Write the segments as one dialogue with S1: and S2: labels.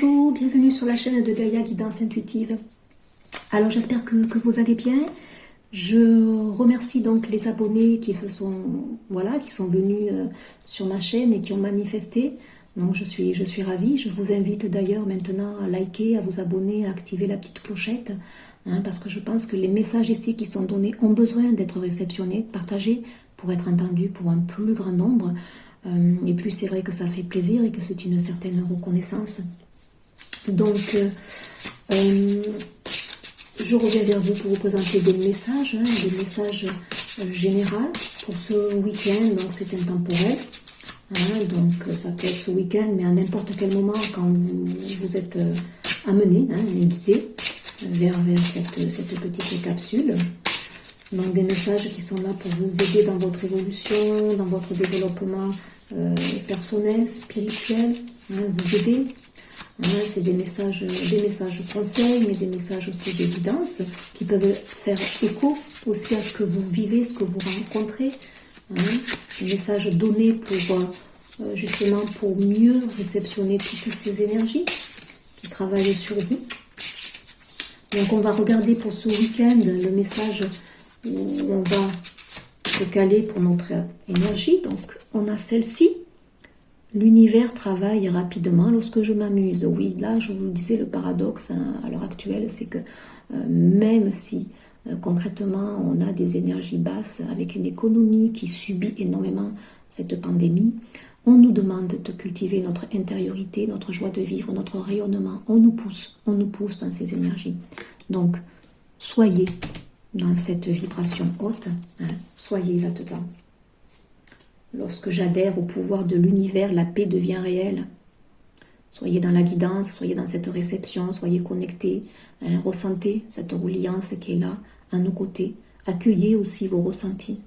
S1: Bonjour, bienvenue sur la chaîne de Gaïa Guidance Intuitive. Alors j'espère que vous allez bien. Je remercie donc les abonnés qui sont venus sur ma chaîne et qui ont manifesté. Donc je suis ravie. Je vous invite d'ailleurs maintenant à liker, à vous abonner, à activer la petite clochette. Parce que je pense que les messages ici qui sont donnés ont besoin d'être réceptionnés, partagés pour être entendus pour un plus grand nombre. Et plus c'est vrai que ça fait plaisir et que c'est une certaine reconnaissance. Donc, je reviens vers vous pour vous présenter des messages généraux pour ce week-end. Donc, c'est intemporel. Donc, ça peut être ce week-end, mais à n'importe quel moment quand vous êtes amené et guidé vers cette petite capsule. Donc, des messages qui sont là pour vous aider dans votre évolution, dans votre développement personnel, spirituel, vous aider. C'est des messages conseils, mais des messages aussi d'évidence qui peuvent faire écho aussi à ce que vous vivez, ce que vous rencontrez. Des messages donnés pour justement pour mieux réceptionner toutes ces énergies qui travaillent sur vous. Donc on va regarder pour ce week-end le message où on va se caler pour notre énergie. Donc on a celle-ci. L'univers travaille rapidement lorsque je m'amuse. Oui, là, je vous disais, le paradoxe à l'heure actuelle, c'est que même si concrètement on a des énergies basses avec une économie qui subit énormément cette pandémie, on nous demande de cultiver notre intériorité, notre joie de vivre, notre rayonnement. On nous pousse dans ces énergies. Donc, soyez dans cette vibration haute, soyez là-dedans. Lorsque j'adhère au pouvoir de l'univers, la paix devient réelle. Soyez dans la guidance, soyez dans cette réception, soyez connectés, ressentez cette reliance qui est là, à nos côtés. Accueillez aussi vos ressentis.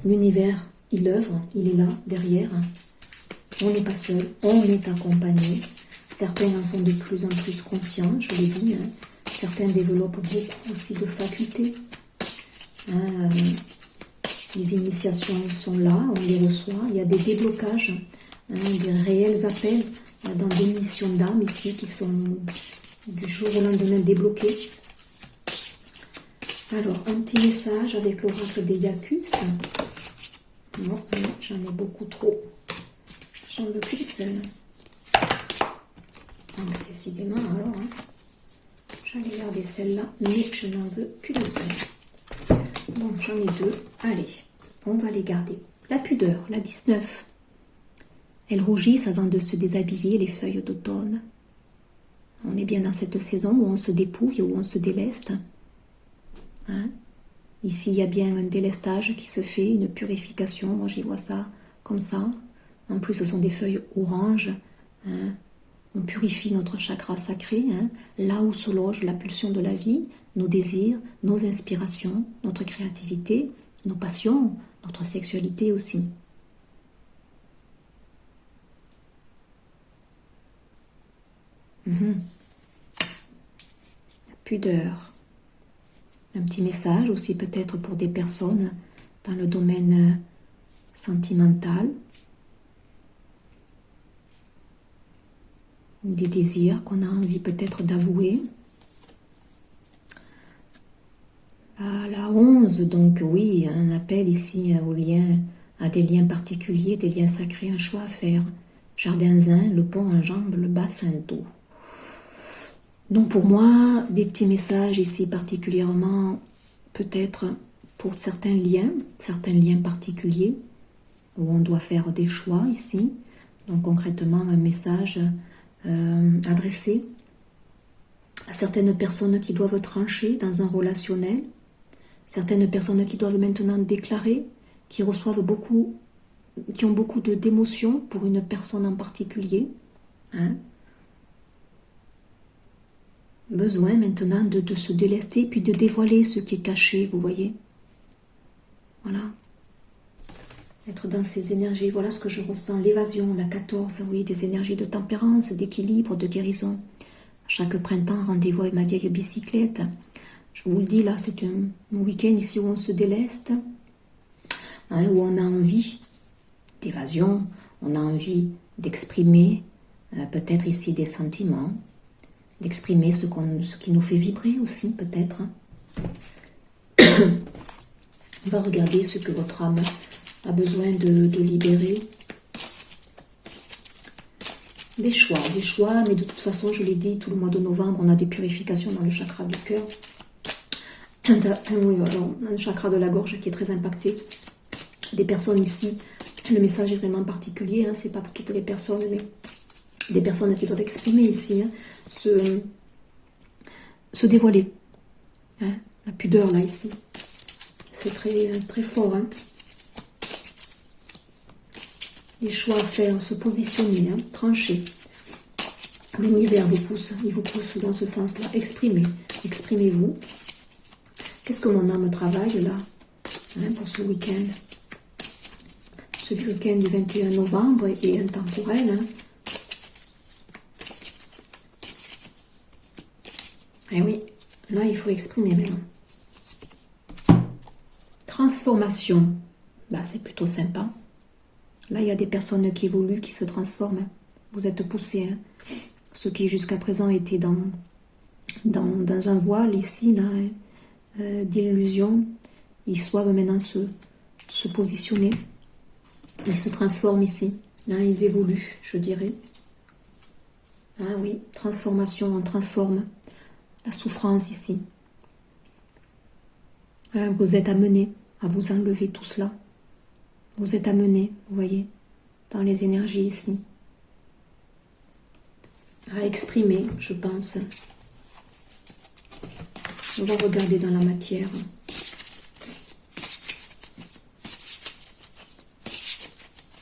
S1: L'univers, il œuvre, il est là, derrière. On n'est pas seul, on est accompagné. Certains en sont de plus en plus conscients, je l'ai dit. Certains développent beaucoup aussi de facultés. Les initiations sont là, on les reçoit, il y a des déblocages, des réels appels dans des missions d'âme ici qui sont du jour au lendemain débloqués. Alors, un petit message avec l'oracle des Yacus. Non, j'en ai beaucoup trop. J'en veux qu'une seule. Décidément, alors, j'allais garder celle-là, mais je n'en veux qu'une seule. Bon, j'en ai deux. Allez, on va les garder. La pudeur, la 19. Elles rougissent avant de se déshabiller, les feuilles d'automne. On est bien dans cette saison où on se dépouille, où on se déleste. Ici, il y a bien un délestage qui se fait, une purification. Moi, j'y vois ça comme ça. En plus, ce sont des feuilles oranges. On purifie notre chakra sacré, là où se loge la pulsion de la vie, nos désirs, nos inspirations, notre créativité, nos passions, notre sexualité aussi. La pudeur. Un petit message aussi peut-être pour des personnes dans le domaine sentimental. Des désirs qu'on a envie peut-être d'avouer. La 11, donc oui, un appel ici au lien, à des liens particuliers, des liens sacrés, un choix à faire. Jardin zen, le pont en jambe, le bassin d'eau. Donc pour moi, des petits messages ici particulièrement, peut-être pour certains liens particuliers, où on doit faire des choix ici. Donc concrètement, un message adressé à certaines personnes qui doivent trancher dans un relationnel, certaines personnes qui doivent maintenant déclarer, qui ont beaucoup d'émotions pour une personne en particulier. Besoin maintenant de se délester, puis de dévoiler ce qui est caché, vous voyez. Voilà. Être dans ces énergies, voilà ce que je ressens. L'évasion, la 14, oui, des énergies de tempérance, d'équilibre, de guérison. Chaque printemps, rendez-vous avec ma vieille bicyclette. Je vous le dis, là, c'est un week-end ici où on se déleste, où on a envie d'évasion, on a envie d'exprimer peut-être ici des sentiments, d'exprimer ce qui nous fait vibrer aussi, peut-être. On va regarder ce que votre âme a besoin de libérer. Des choix, mais de toute façon, je l'ai dit, tout le mois de novembre, on a des purifications dans le chakra du cœur. Un chakra de la gorge qui est très impacté. Des personnes ici, le message est vraiment particulier, hein, c'est pas pour toutes les personnes, mais des personnes qui doivent exprimer ici, hein, se dévoiler. Hein, la pudeur, là, ici. C'est très, très fort, hein. Les choix à faire, se positionner, hein, trancher. L'univers vous pousse, il vous pousse dans ce sens-là. Exprimez-vous. Qu'est-ce que mon âme travaille là, hein, pour ce week-end? Ce week-end du 21 novembre est intemporel. Hein. Et oui, là il faut exprimer maintenant. Transformation, bah, c'est plutôt sympa. Là, il y a des personnes qui évoluent, qui se transforment. Vous êtes poussés. Hein. Ceux qui jusqu'à présent étaient dans un voile ici, là, d'illusion, ils doivent maintenant se positionner. Ils se transforment ici. Là, ils évoluent, je dirais. Ah oui, transformation, on transforme la souffrance ici. Hein, vous êtes amenés à vous enlever tout cela. Vous êtes amenés, vous voyez, dans les énergies ici, à exprimer, je pense. On va regarder dans la matière.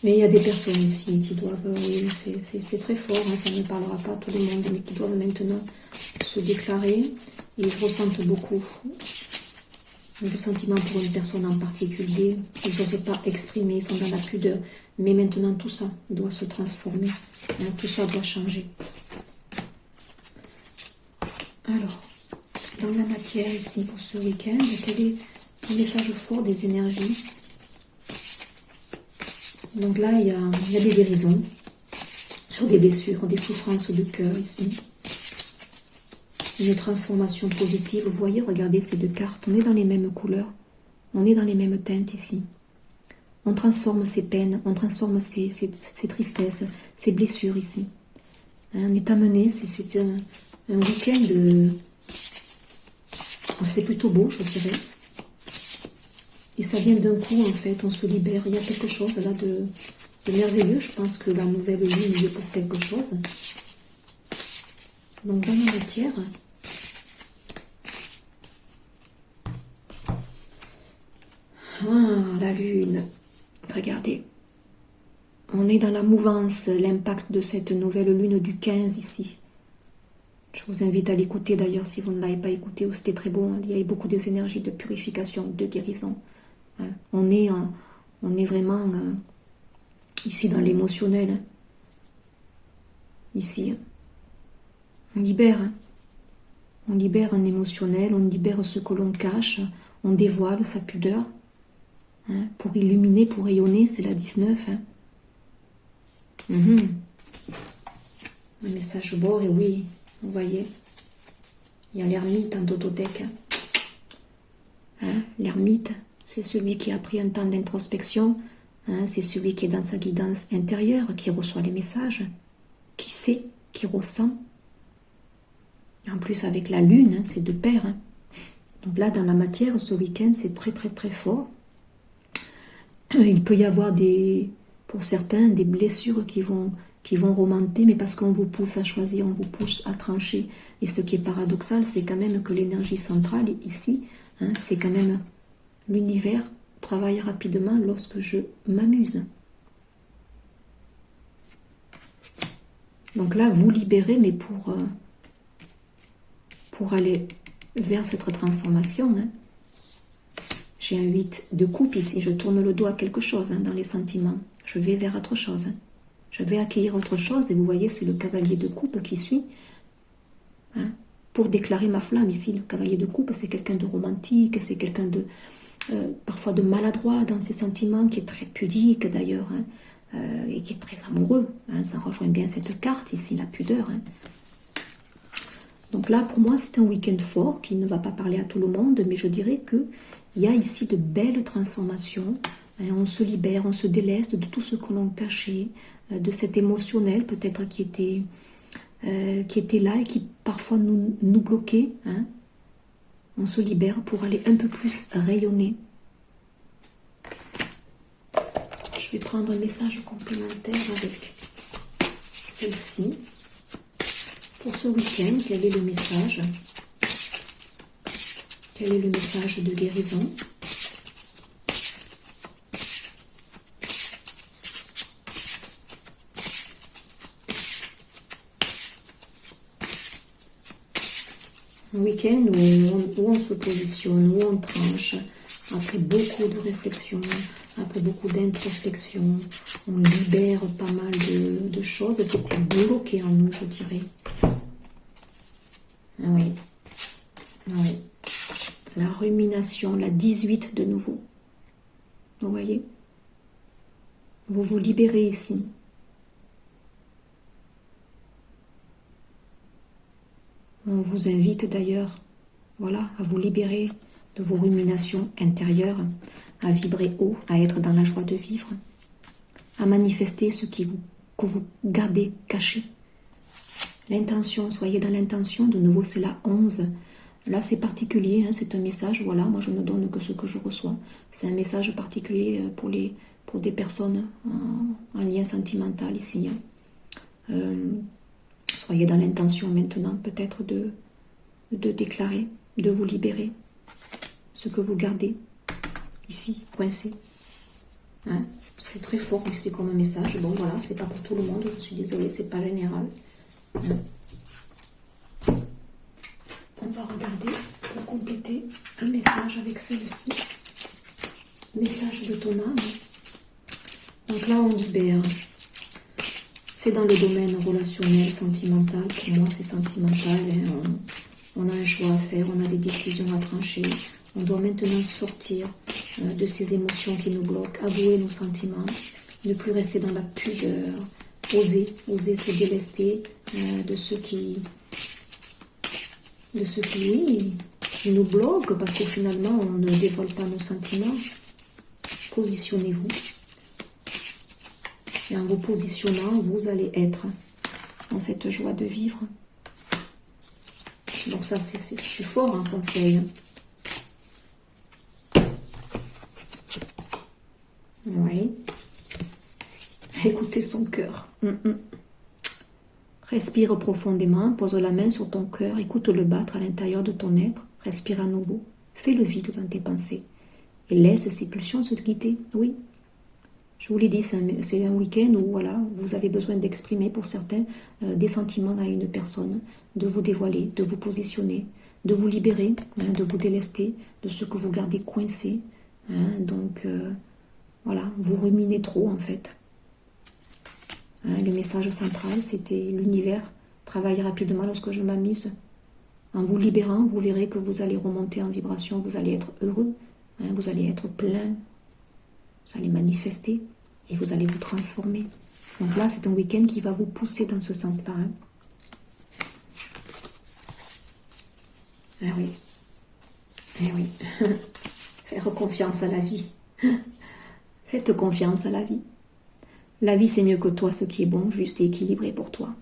S1: Mais il y a des personnes ici qui doivent, oui, c'est très fort, hein, ça ne parlera pas à tout le monde, mais qui doivent maintenant se déclarer. Ils ressentent beaucoup le sentiment pour une personne en particulier. Ils n'osent pas exprimer, ils sont dans la pudeur. Mais maintenant, tout ça doit se transformer. Hein, tout ça doit changer. Alors, dans la matière ici pour ce week-end, quel est le message fort des énergies? Donc là, il y a des guérisons sur des blessures, des souffrances du cœur ici. Une transformation positive. Vous voyez, regardez ces deux cartes. On est dans les mêmes couleurs. On est dans les mêmes teintes ici. On transforme ces peines, on transforme ces tristesses, ces blessures ici. Hein, on est amené, c'est un week-end, c'est plutôt beau, je dirais. Et ça vient d'un coup, en fait, on se libère. Il y a quelque chose là de merveilleux. Je pense que la nouvelle lune est pour quelque chose. Donc, dans la matière, la lune. Regardez. On est dans la mouvance, l'impact de cette nouvelle lune du 15 ici. Je vous invite à l'écouter d'ailleurs si vous ne l'avez pas écouté. C'était très beau. Hein. Il y avait beaucoup des énergies de purification, de guérison. Hein. On est vraiment ici dans l'émotionnel. Hein. Ici. Hein. On libère. Hein. On libère un émotionnel, on libère ce que l'on cache, on dévoile sa pudeur. Hein, pour illuminer, pour rayonner, c'est la 19. Hein. Un message bord, et oui, vous voyez, il y a l'ermite en Dododek. Hein, l'ermite, c'est celui qui a pris un temps d'introspection, hein, c'est celui qui est dans sa guidance intérieure, qui reçoit les messages, qui sait, qui ressent. En plus, avec la lune, hein, c'est de pair. Hein. Donc là, dans la matière, ce week-end, c'est très, très, très fort. Il peut y avoir pour certains des blessures qui vont remonter, mais parce qu'on vous pousse à choisir, on vous pousse à trancher. Et ce qui est paradoxal, c'est quand même que l'énergie centrale ici, hein, c'est quand même l'univers travaille rapidement lorsque je m'amuse. Donc là, vous libérez, mais pour aller vers cette transformation, hein. J'ai un 8 de coupe ici, je tourne le dos à quelque chose hein, dans les sentiments. Je vais vers autre chose. Hein. Je vais accueillir autre chose et vous voyez, c'est le cavalier de coupe qui suit. Hein, pour déclarer ma flamme ici, le cavalier de coupe, c'est quelqu'un de romantique, c'est quelqu'un de parfois de maladroit dans ses sentiments, qui est très pudique d'ailleurs. Hein. et qui est très amoureux. Hein, ça rejoint bien cette carte ici, la pudeur. Hein. Donc là, pour moi, c'est un week-end fort qui ne va pas parler à tout le monde, mais je dirais qu'il y a ici de belles transformations. Hein, on se libère, on se déleste de tout ce que l'on cachait, de cet émotionnel peut-être qui était là et qui parfois nous bloquait. Hein. On se libère pour aller un peu plus rayonner. Je vais prendre un message complémentaire avec celle-ci. Pour ce week-end, quel est le message? Quel est le message de guérison? Un week-end où on se positionne, où on tranche, après beaucoup de réflexion, après beaucoup d'introspection, on libère pas mal de choses qui étaient bloquées en nous, je dirais. Oui. Oui. La rumination, la 18 de nouveau. Vous voyez? Vous vous libérez ici. On vous invite d'ailleurs, voilà, à vous libérer de vos ruminations intérieures, à vibrer haut, à être dans la joie de vivre, à manifester ce que vous gardez caché. L'intention, soyez dans l'intention, de nouveau c'est la 11. Là c'est particulier, hein, c'est un message, voilà, moi je ne donne que ce que je reçois. C'est un message particulier pour des personnes en lien sentimental ici. Soyez dans l'intention maintenant peut-être de déclarer, de vous libérer ce que vous gardez ici, coincé. Hein? C'est très fort ici comme message. Bon voilà, c'est pas pour tout le monde, je suis désolée, c'est pas général. Hein? On va regarder pour compléter un message avec celle-ci. Message de ton âme. Donc là on libère. C'est dans le domaine relationnel, sentimental. Pour moi, c'est sentimental. Hein. On a un choix à faire, on a des décisions à trancher. On doit maintenant sortir de ces émotions qui nous bloquent, avouer nos sentiments, ne plus rester dans la pudeur, oser se délester de ce qui nous bloque, parce que finalement, on ne dévoile pas nos sentiments. Positionnez-vous. Et en vous positionnant, vous allez être dans cette joie de vivre. Donc ça, c'est fort un conseil. Oui. Écoutez son cœur. Respire profondément, pose la main sur ton cœur, écoute-le battre à l'intérieur de ton être. Respire à nouveau. Fais le vide dans tes pensées. Et laisse ces pulsions se guider. Oui. Je vous l'ai dit, c'est un week-end où voilà, vous avez besoin d'exprimer pour certains des sentiments à une personne, de vous dévoiler, de vous positionner, de vous libérer, hein, de vous délester de ce que vous gardez coincé. Hein, donc voilà, vous ruminez trop en fait. Hein, le message central, c'était l'univers travaille rapidement lorsque je m'amuse. En vous libérant, vous verrez que vous allez remonter en vibration, vous allez être heureux, hein, vous allez être plein. Vous allez manifester et vous allez vous transformer. Donc là, c'est un week-end qui va vous pousser dans ce sens-là. Hein. Ah oui. Eh oui. Faire confiance à la vie. Faites confiance à la vie. La vie, c'est mieux que toi, ce qui est bon, juste et équilibré pour toi.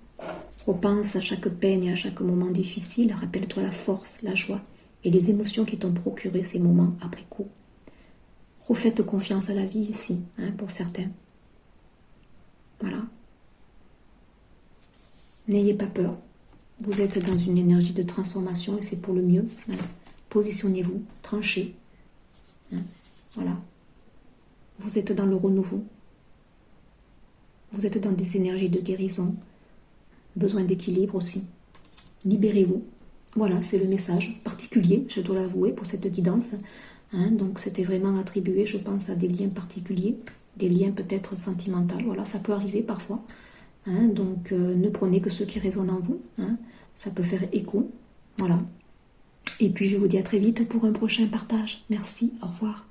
S1: Repense à chaque peine et à chaque moment difficile. Rappelle-toi la force, la joie et les émotions qui t'ont procuré ces moments après coup. Refaites confiance à la vie ici, hein, pour certains. Voilà. N'ayez pas peur. Vous êtes dans une énergie de transformation et c'est pour le mieux. Hein. Positionnez-vous, tranchez. Hein. Voilà. Vous êtes dans le renouveau. Vous êtes dans des énergies de guérison. Besoin d'équilibre aussi. Libérez-vous. Voilà, c'est le message particulier, je dois l'avouer, pour cette guidance. Hein, donc c'était vraiment attribué, je pense, à des liens particuliers, des liens peut-être sentimentaux. Voilà, ça peut arriver parfois. Hein, donc ne prenez que ce qui résonne en vous. Hein, ça peut faire écho. Voilà. Et puis je vous dis à très vite pour un prochain partage. Merci, au revoir.